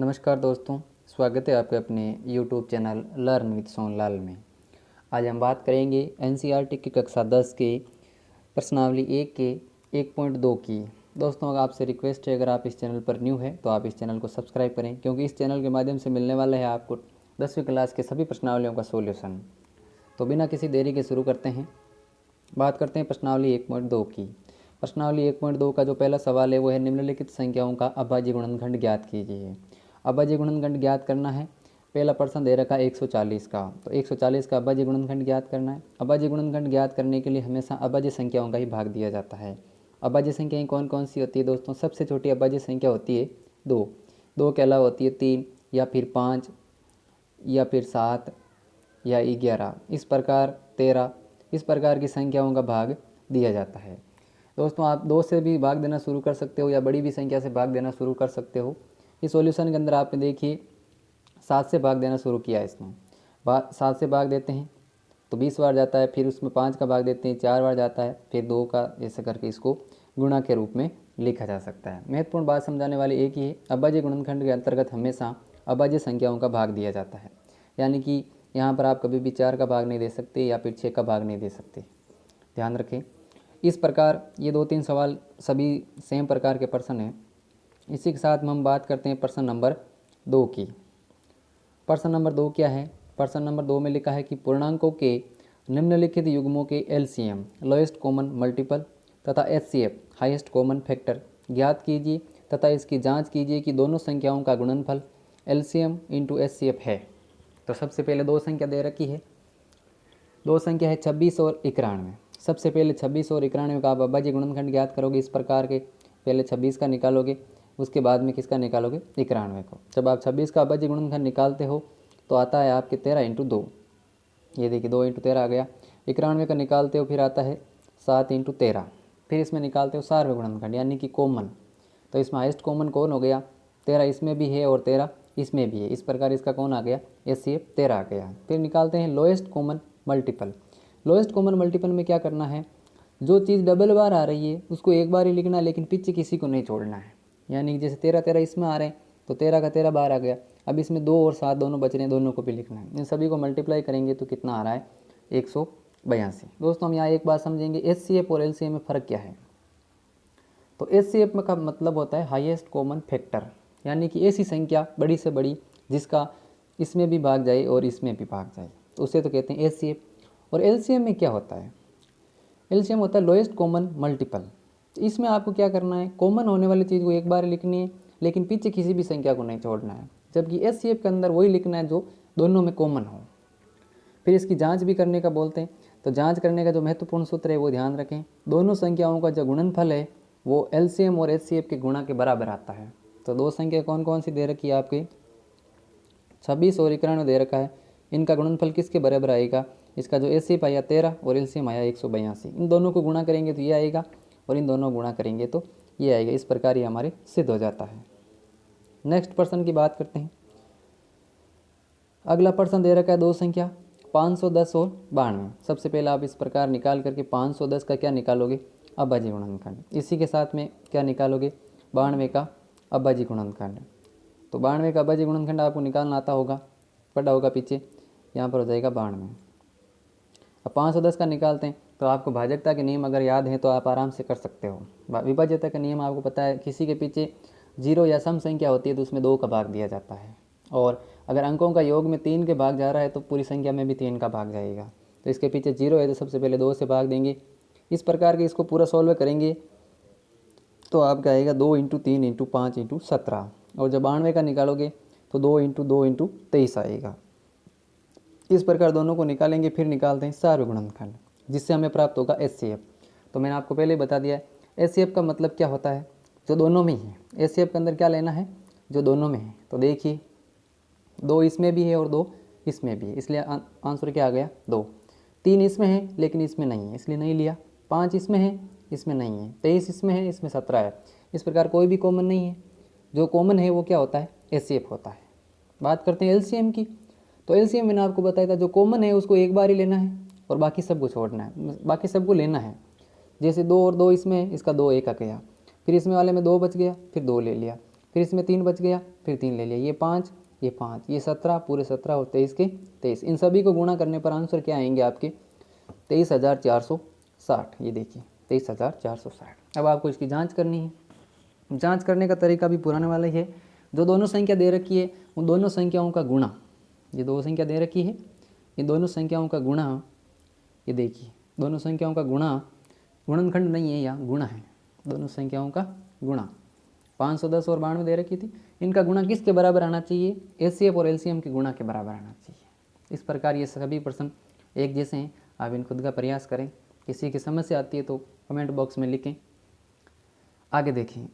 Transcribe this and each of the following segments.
नमस्कार दोस्तों, स्वागत है आपके अपने YouTube channel learn with Sonlal में। आज हम बात करेंगे NCERT की कक्षा 10 के प्रश्नावली 1 के 1.2 की। दोस्तों, आपसे रिक्वेस्ट है, अगर आप इस चैनल पर न्यू है तो आप इस चैनल को सब्सक्राइब करें, क्योंकि इस चैनल के माध्यम से मिलने वाला है आपको 10वीं क्लास के सभी प्रश्नावलियों का सोल्यूशन। तो बिना किसी देरी के शुरू करते हैं। बात करते हैं प्रश्नावली 1.2 की। प्रश्नावली 1.2 का जो पहला सवाल है वो है, निम्नलिखित संख्याओं का अभाज्य गुणनखंड ज्ञात कीजिए। अभाज्य गुणनखंड ज्ञात करना है। पहला प्रश्न दे रखा है 140 का, तो 140 का अभाज्य गुणनखंड ज्ञात करना है। अभाज्य गुणनखंड ज्ञात करने के लिए हमेशा अभाज्य संख्याओं का ही भाग दिया जाता है। अभाज्य संख्याएं कौन कौन सी होती है दोस्तों? सबसे छोटी अभाज्य संख्या होती है 2, 2 के अलावा होती है 3 या फिर 5 या फिर 7 या 11, इस प्रकार 13, इस प्रकार की संख्याओं का भाग दिया जाता है। दोस्तों, आप 2 से भी भाग देना शुरू कर सकते हो या बड़ी भी संख्या से भाग देना शुरू कर सकते हो। इस सॉल्यूशन के अंदर आपने देखिए 7 से भाग देना शुरू किया है इसने। 7 से भाग देते हैं तो 20 बार जाता है, फिर उसमें 5 का भाग देते हैं 4 बार जाता है, फिर 2 का, ऐसे करके इसको गुणा के रूप में लिखा जा सकता है। महत्वपूर्ण बात समझाने वाली एक ही है, अभाज्य गुणनखंड के अंतर्गत हमेशा अभाज्य संख्याओं का भाग दिया जाता है। यानी कि यहाँ पर आप कभी भी 4 का भाग नहीं दे सकते या फिर 6 का भाग नहीं दे सकते, ध्यान रखें। इस प्रकार ये 2-3 सवाल सभी सेम प्रकार के प्रश्न हैं। इसी के साथ में हम बात करते हैं प्रश्न नंबर 2 की। प्रश्न नंबर 2 क्या है? प्रश्न नंबर 2 में लिखा है कि पूर्णांकों के निम्नलिखित युग्मों के LCM लोएस्ट कॉमन मल्टीपल तथा HCF हाईएस्ट कॉमन फैक्टर ज्ञात कीजिए तथा इसकी जांच कीजिए कि दोनों संख्याओं का गुणनफल LCM इंटू HCF है। तो सबसे पहले दो संख्या दे रखी है, दो संख्या है 26 और 91। सबसे पहले 26 और 91 का आप अभाज्य गुणनखंड ज्ञात करोगे इस प्रकार के। पहले 26 का निकालोगे, उसके बाद में किसका निकालोगे? 91 को। जब आप 26 का अभाज्य गुणनखंड निकालते हो तो आता है आपके 13 इंटू 2, ये देखिए 2 इंटू 13 आ गया। 91 का निकालते हो फिर आता है 7 इंटू 13, फिर इसमें निकालते हो 7वें गुणनखंड यानी कि कॉमन। तो इसमें हाइस्ट कॉमन कौन हो गया? 13 इसमें भी है और 13 इसमें भी है, इस प्रकार इसका कौन आ गया? HCF 13 आ गया। फिर निकालते हैं lowest common multiple. Lowest common multiple में क्या करना है? जो चीज़ डबल बार आ रही है उसको एक बार ही लिखना है, लेकिन पीछे किसी को नहीं छोड़ना है। यानी कि जैसे 13 इसमें आ रहे हैं तो 13 का 13 बार आ गया। अब इसमें 2 और 7 दोनों बच रहे हैं, दोनों को भी लिखना है। इन सभी को मल्टीप्लाई करेंगे तो कितना आ रहा है? 182। दोस्तों, हम यहाँ एक बात समझेंगे, HCF और LCM में फ़र्क क्या है? तो HCF का मतलब होता है हाईएस्ट कॉमन फैक्टर, यानी कि ऐसी संख्या बड़ी से बड़ी जिसका इसमें भी भाग जाए और इसमें भी भाग जाए, तो उसे तो कहते हैं HCF। और LCM में क्या होता है? LCM होता है लोएस्ट कॉमन मल्टीपल। इसमें आपको क्या करना है? कॉमन होने वाली चीज़ को एक बार लिखनी है, लेकिन पीछे किसी भी संख्या को नहीं छोड़ना है। जबकि HCF के अंदर वही लिखना है जो दोनों में कॉमन हो। फिर इसकी जांच भी करने का बोलते हैं। तो जांच करने का जो महत्वपूर्ण सूत्र है वो ध्यान रखें, दोनों संख्याओं का जो गुणनफल है वो LCM और HCF के गुणा के बराबर आता है। तो दो संख्या कौन कौन सी दे रखी है आपकी? 26 और 91 दे रखा है। इनका गुणनफल किसके बराबर आएगा? इसका जो HCF आया 13 और LCM आया 182। इन दोनों को गुणा करेंगे तो ये आएगा, और इन दोनों गुणा करेंगे तो ये आएगा। इस प्रकार ये हमारे सिद्ध हो जाता है। नेक्स्ट प्रश्न की बात करते हैं। अगला प्रश्न दे रखा है दो संख्या 510 और 92। सबसे पहले आप इस प्रकार निकाल करके 510 का क्या निकालोगे? अभाज्य गुणनखंड। इसी के साथ में क्या निकालोगे? 92 का अभाज्य गुणनखंड। तो 92 का अभाज्य गुणनखंड आपको निकालना आता होगा, पढ़ा होगा पीछे, यहाँ पर हो जाएगा 92। अब 510 का निकालते हैं तो आपको भाजकता के नियम अगर याद है तो आप आराम से कर सकते हो। विभाज्यता का नियम आपको पता है, किसी के पीछे 0 या सम संख्या होती है तो उसमें 2 का भाग दिया जाता है, और अगर अंकों का योग में 3 के भाग जा रहा है तो पूरी संख्या में भी 3 का भाग जाएगा। तो इसके पीछे 0 है तो सबसे पहले 2 से भाग देंगे। इस प्रकार के इसको पूरा सॉल्व करेंगे तो आपका आएगा 2 इंटू 3 इंटू 5 इंटू 17। और जब 92 का निकालोगे तो 2 इंटू 2 इंटू 23 आएगा। इस प्रकार दोनों को निकालेंगे, फिर निकालते हैं सारे गुणनखंड, जिससे हमें प्राप्त होगा HCF। तो मैंने आपको पहले ही बता दिया है HCF का मतलब क्या होता है? जो दोनों में ही है। HCF के अंदर क्या लेना है? जो दोनों में है। तो देखिए 2 इसमें भी है और 2 इसमें भी है, इसलिए आंसर क्या आ गया? 2। 3 इसमें है लेकिन इसमें नहीं है, इसलिए नहीं लिया। 5 इसमें है, इसमें नहीं है। 23 इसमें है, इसमें 17 है। इस प्रकार कोई भी कॉमन नहीं है। जो कॉमन है वो क्या होता है? HCF होता है। बात करते हैं LCM की। तो LCM मैंने आपको बताया था, जो कॉमन है उसको एक बार ही लेना है और बाकी सबको छोड़ना है, बाकी सबको लेना है। जैसे 2 और 2 इसमें है, इसका 2 एक आ गया, फिर इसमें वाले में 2 बच गया, फिर 2 ले लिया, फिर इसमें 3 बच गया, फिर 3 ले लिया, ये 5, ये 5, ये 17, पूरे 17 और 23 के 23, इन सभी को गुणा करने पर आंसर क्या आएंगे आपके 23,460। ये देखिए 23,460। अब आपको इसकी जांच करनी है। जांच करने का तरीका भी पुराने वाला ही है। जो दोनों संख्या दे रखी है उन दोनों संख्याओं का गुणा, ये दो संख्या दे रखी है, इन दोनों संख्याओं का गुणा, ये देखिए दोनों संख्याओं का गुणा, गुणनखंड नहीं है, यहाँ गुणा है, दोनों संख्याओं का गुणा 510 और 92 दे रखी थी, इनका गुणा किसके बराबर आना चाहिए, एचसीएफ और एलसीएम के गुणा के बराबर आना चाहिए। इस प्रकार ये सभी प्रश्न एक जैसे हैं। आप इन खुद का प्रयास करें, किसी की समस्या आती है तो कमेंट बॉक्स में लिखें। आगे देखें,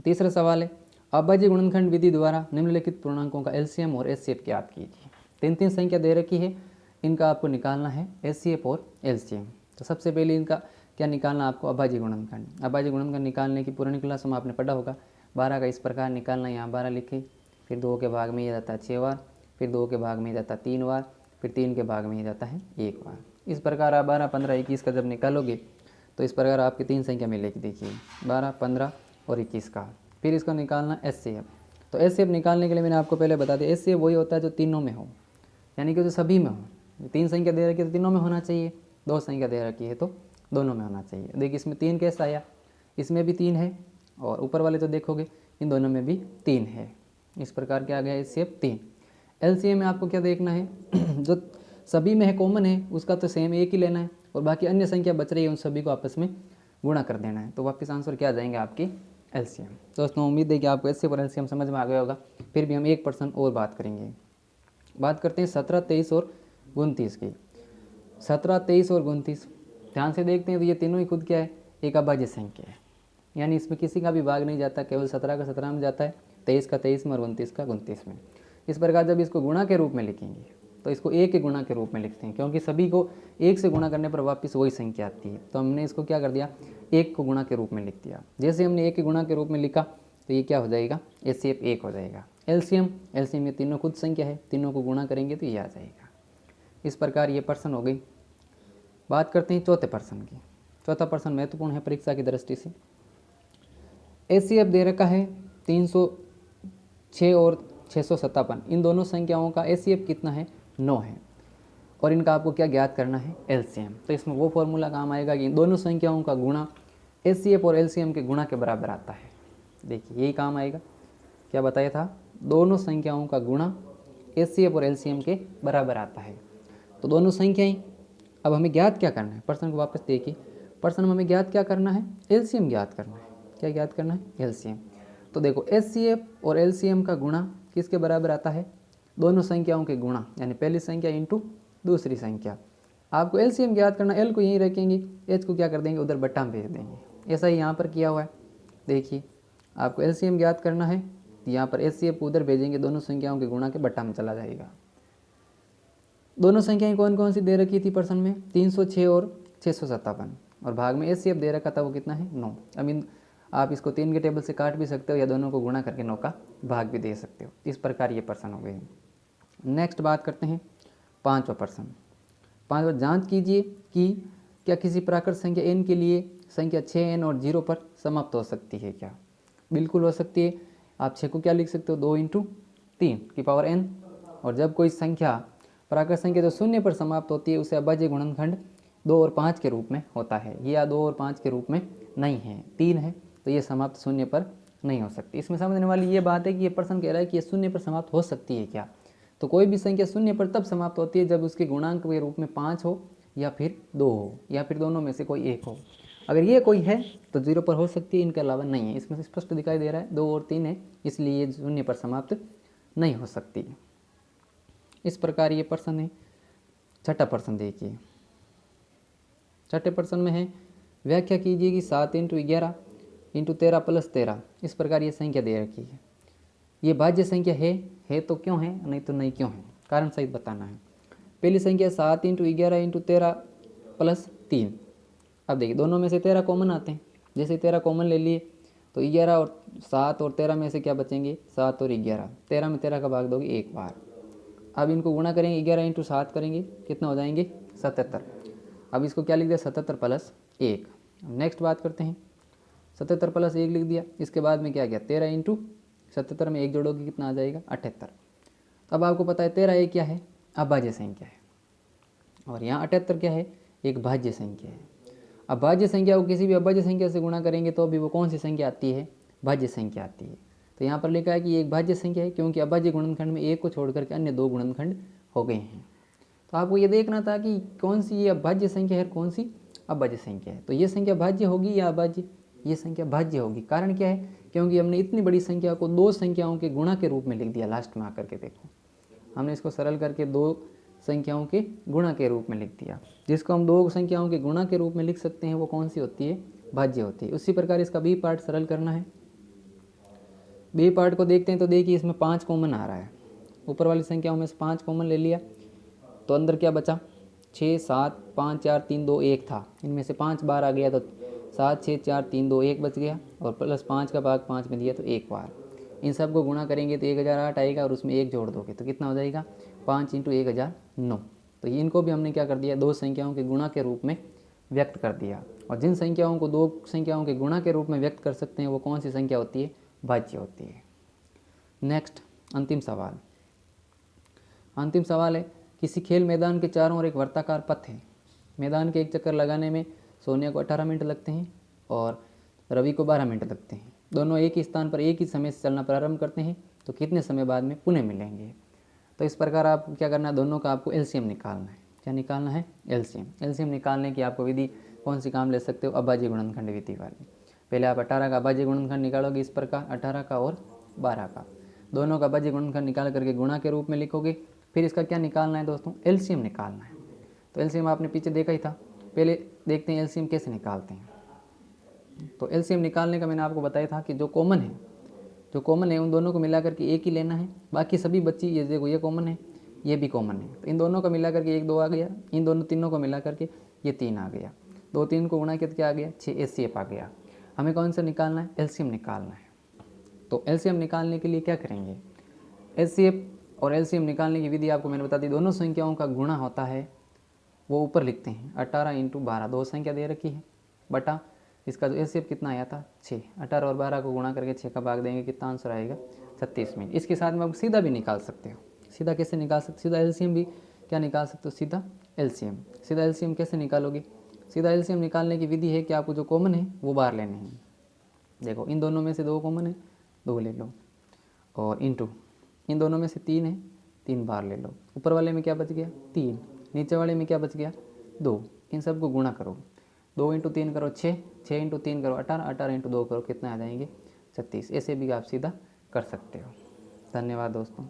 तीसरा सवाल है, अभाज्य गुणनखंड विधि द्वारा निम्नलिखित पूर्णांकों का एलसीएम और एचसीएफ ज्ञात कीजिए। 3 संख्या दे रखी है, इनका आपको निकालना है एचसीएफ और एलसीएम। तो सबसे पहले इनका क्या निकालना आपको, अभाज्य गुणनखंड। अभाज्य गुणनखंड निकालने की पुरानी क्लास में आपने पढ़ा होगा। 12 का इस प्रकार निकालना, यहाँ 12 लिखे, फिर 2 के भाग में ये जाता है 6 बार, फिर 2 के भाग में ये जाता है 3 बार, फिर 3 के भाग में ये जाता है 1 बार। इस प्रकार आप 12, 15, 21 का जब निकालोगे तो इस प्रकार आपकी 3 संख्या मिलेगी। देखिए 12, 15 और 21 का। फिर इसको निकालना एचसीएफ। तो एचसीएफ निकालने के लिए मैंने आपको पहले बता दिया, एचसीएफ वही होता है जो तीनों में हो, यानी कि जो सभी में हो। 3 संख्या दे रखी है तो तीनों में होना चाहिए, 2 संख्या दे रखी है तो दोनों में होना चाहिए। देखिए इसमें 3 कैसा आया, इसमें भी 3 है और ऊपर वाले जो देखोगे इन दोनों में भी 3 है। इस प्रकार क्या आ गया एचसीएफ 3। एलसीएम में आपको क्या देखना है जो सभी में है, कॉमन है, उसका तो सेम एक ही लेना है और बाकी अन्य संख्या बच रही है उन सभी को आपस में गुणा कर देना है। तो वापस आंसर क्या आ जाएंगे आपकी एलसीएम। दोस्तों उम्मीद है कि आपको एचसीएफ और एलसीएम समझ में आ गया होगा। फिर भी हम 1% और बात करेंगे। बात करते हैं 17, 23 और 29 की। 17, 23 और 29 ध्यान से देखते हैं तो ये तीनों ही खुद क्या है, एक अभाज्य संख्या है, यानी इसमें किसी का भी भाग नहीं जाता, केवल 17 का 17 में जाता है, 23 का 23 में और 29 का 29 में। इस प्रकार जब इसको गुणा के रूप में लिखेंगे तो इसको एक के गुणा के रूप में लिखते हैं, क्योंकि सभी को एक से गुणा करने पर वापस वही संख्या आती है। तो हमने इसको क्या कर दिया, एक को गुणा के रूप में लिख दिया। जैसे हमने एक के गुणा के रूप में लिखा तो ये क्या हो जाएगा, एचसीएफ 1 हो जाएगा। एलसीएम ये तीनों खुद संख्या है, तीनों को गुणा करेंगे तो ये आ जाएगा। इस प्रकार ये प्रश्न हो गई। बात करते हैं चौथे प्रश्न की। चौथा प्रश्न महत्वपूर्ण है परीक्षा की दृष्टि से। एचसीएफ दे रखा है 306 और 657, इन दोनों संख्याओं का एचसीएफ कितना है, 9 है, और इनका आपको क्या ज्ञात करना है, एलसीएम। तो इसमें वो फॉर्मूला काम आएगा कि इन दोनों संख्याओं का गुणा एचसीएफ और एलसीएम के गुणा के बराबर आता है। देखिए यही काम आएगा, क्या बताया था, दोनों संख्याओं का गुणा एचसीएफ और एलसीएम के बराबर आता है। तो दोनों संख्याएं, अब हमें ज्ञात क्या करना है, प्रश्न को वापस देखिए। प्रश्न में हमें ज्ञात क्या करना है, एलसीएम ज्ञात करना है। क्या ज्ञात करना है, एलसीएम। तो देखो एचसीएफ और एलसीएम का गुणा किसके बराबर आता है, दोनों संख्याओं के गुणा, यानी पहली संख्या इंटू दूसरी संख्या। आपको एलसीएम ज्ञात करना, एल को यहीं रखेंगे, एच को क्या कर देंगे, उधर बट्टा में भेज देंगे। ऐसा ही यहाँ पर किया हुआ है। देखिए आपको एलसीएम ज्ञात करना है, यहाँ पर एचसीएफ को उधर भेजेंगे, दोनों संख्याओं के गुणा के बट्टा में चला जाएगा। दोनों संख्याएं कौन कौन सी दे रखी थी प्रश्न में, 306 और 657, और भाग में एचसीएफ दे रखा था वो कितना है, 9। अब इन आप इसको 3 के टेबल से काट भी सकते हो या दोनों को गुणा करके 9 का भाग भी दे सकते हो। इस प्रकार ये प्रश्न हो गए। नेक्स्ट बात करते हैं 5वां प्रश्न। 5वां, जांच कीजिए कि क्या किसी प्राकृत संख्या n के लिए संख्या 6n और 0 पर समाप्त हो सकती है क्या। बिल्कुल हो सकती है। आप 6 को क्या लिख सकते हो, 2 × 3 की पावर n, और जब कोई संख्या प्राकृत संख्या जो 0 पर समाप्त होती है उसे अभाज्य गुणनखंड 2 और 5 के रूप में होता है। ये या 2 और 5 के रूप में नहीं है, 3 है, तो ये समाप्त 0 पर नहीं हो सकती। इसमें समझने वाली ये बात है कि ये प्रश्न कह रहा है कि ये 0 पर समाप्त हो सकती है क्या। तो कोई भी संख्या 0 पर तब समाप्त होती है जब उसके गुणांक के रूप में 5 हो या फिर 2 हो या फिर दोनों में से कोई एक हो। अगर ये कोई है तो 0 पर हो सकती है, इनके अलावा नहीं है। इसमें स्पष्ट दिखाई दे रहा है 2 और 3 है, इसलिए ये 0 पर समाप्त नहीं हो सकती। इस प्रकार ये प्रश्न है। छठा प्रश्न देखिए। छठे प्रश्न में है, व्याख्या कीजिए कि 7 × 11 × 13 + 13, इस प्रकार ये संख्या दे रखी है। ये भाज्य संख्या है तो क्यों है, नहीं तो नहीं क्यों है, कारण सहित बताना है। पहली संख्या 7 × 11 × 13 + 3। अब देखिए दोनों में से 13 कॉमन आते हैं, जैसे 13 कॉमन ले लिए तो 11 और 7 और 13 में से क्या बचेंगे, 7 और 11। 13 में 13 का भाग दोगे एक बार। अब इनको गुणा करेंगे, 11 × 7 करेंगे, कितना हो जाएंगे, 77। अब इसको क्या लिख दिया, 77 + 1। नेक्स्ट बात करते हैं 77 प्लस 1 लिख दिया। इसके बाद में क्या किया, 13 इंटू 77 में 1 जोड़ोगे कितना आ जाएगा 78। तो अब आपको पता है 13 ये क्या है, अभाज्य संख्या है, और यहाँ 78 क्या है, एक भाज्य संख्या है। अब भाज्य संख्या को किसी भी अभाज्य संख्या से गुणा करेंगे तो अभी वो कौन सी संख्या आती है, भाज्य संख्या आती है। तो यहाँ पर लिखा है कि ये एक भाज्य संख्या है क्योंकि अभाज्य गुणनखंड में एक को छोड़ करके अन्य 2 गुणनखंड हो गए हैं। तो आपको ये देखना था कि कौन सी ये अभाज्य संख्या है, कौन सी अभाज्य संख्या है। तो ये संख्या भाज्य होगी या अभाज्य, ये संख्या भाज्य होगी। कारण क्या है, क्योंकि हमने इतनी बड़ी संख्या को 2 संख्याओं के गुणा के रूप में लिख दिया। लास्ट में आकर के देखो, हमने इसको सरल करके 2 संख्याओं के गुणा के रूप में लिख दिया। जिसको हम 2 संख्याओं के गुणा के रूप में लिख सकते हैं वो कौन सी होती है, भाज्य होती है। उसी प्रकार इसका बी पार्ट सरल करना है। बी पार्ट को देखते हैं तो देखिए इसमें 5 कॉमन आ रहा है। ऊपर वाली संख्याओं में से 5 कॉमन ले लिया तो अंदर क्या बचा, 6 7 5 4 3 2 1 था। इनमें से 5 बार आ गया तो 7 6 4 3 2 1 बच गया, और प्लस 5 का भाग 5 में दिया तो 1 बार। इन सब को गुणा करेंगे तो 1008 आएगा, और उसमें 1 जोड़ दोगे तो कितना हो जाएगा, 5 इंटू 1000 9। तो इनको भी हमने क्या कर दिया, 2 संख्याओं के गुणा के रूप में व्यक्त कर दिया। और जिन संख्याओं को 2 संख्याओं के गुणा के रूप में व्यक्त कर सकते हैं वो कौन सी संख्या होती है, भाज्य होती है। नेक्स्ट अंतिम सवाल। अंतिम सवाल है, किसी खेल मैदान के चारों ओर एक वर्ताकार पथ है। मैदान के एक चक्कर लगाने में सोनिया को 18 मिनट लगते हैं और रवि को 12 मिनट लगते हैं। दोनों एक ही स्थान पर एक ही समय से चलना प्रारंभ करते हैं, तो कितने समय बाद में पुनः मिलेंगे। तो इस प्रकार आप क्या करना है, दोनों का आपको एलसीएम निकालना है। क्या निकालना है, एलसीएम। एलसीएम निकालने की आपको विधि कौन सी काम ले सकते हो, अभाज्य गुणनखंड विधि वाली। पहले आप 18 का अभाज्य गुणनखंड निकालोगे इस प्रकार, 18 का और 12 का, दोनों का अभाज्य गुणनखंड निकाल करके गुणा के रूप में लिखोगे। फिर इसका क्या निकालना है दोस्तों, एलसीएम निकालना है। तो एलसीएम आपने पीछे देखा ही था। पहले देखते हैं एलसीएम कैसे निकालते हैं। तो एलसीएम निकालने का मैंने आपको बताया था कि जो कॉमन है उन दोनों को मिला करके एक ही लेना है। बाकी सभी बच्ची, ये देखो ये कॉमन है, ये भी कॉमन है, तो इन दोनों को मिला करके 1 2 आ गया। इन दोनों तीनों को मिला करके ये 3 आ गया। 2 3 को गुणा किया क्या आ गया, 6 एचसीएफ आ गया। हमें कौन सा निकालना है, एलसीएम निकालना है। तो एलसीएम निकालने के लिए क्या करेंगे, एचसीएफ और एलसीएम निकालने की विधि आपको मैंने बता दी। दोनों संख्याओं का गुणा होता है वो ऊपर लिखते हैं, 18 इंटू 12, 2 संख्या दे रखी है, बटा इसका जो एचसीएफ कितना आया था 6। 18 और 12 को गुणा करके 6 का भाग देंगे, कितना आंसर आएगा 36 मिनट। इसके साथ में आप सीधा भी निकाल सकते हो। सीधा कैसे निकाल सकते, सीधा एलसीएम भी क्या निकाल सकते हो, सीधा एलसीएम। सीधा एलसीएम कैसे निकालोगे, सीधा एलसीएम निकालने की विधि है कि आपको जो कॉमन है वो बाहर लेने हैं। देखो इन दोनों में से 2 कॉमन है, 2 ले लो, और इंटू इन दोनों में से 3 है, 3 बार ले लो। ऊपर वाले में क्या बच गया 3, नीचे वाले में क्या बच गया 2। इन सब को गुणा करो, 2 इंटू 3 करो 6, 6 इंटू 3 करो 18, 18 इंटू 2 करो कितना आ जाएंगे 36। ऐसे भी आप सीधा कर सकते हो। धन्यवाद दोस्तों।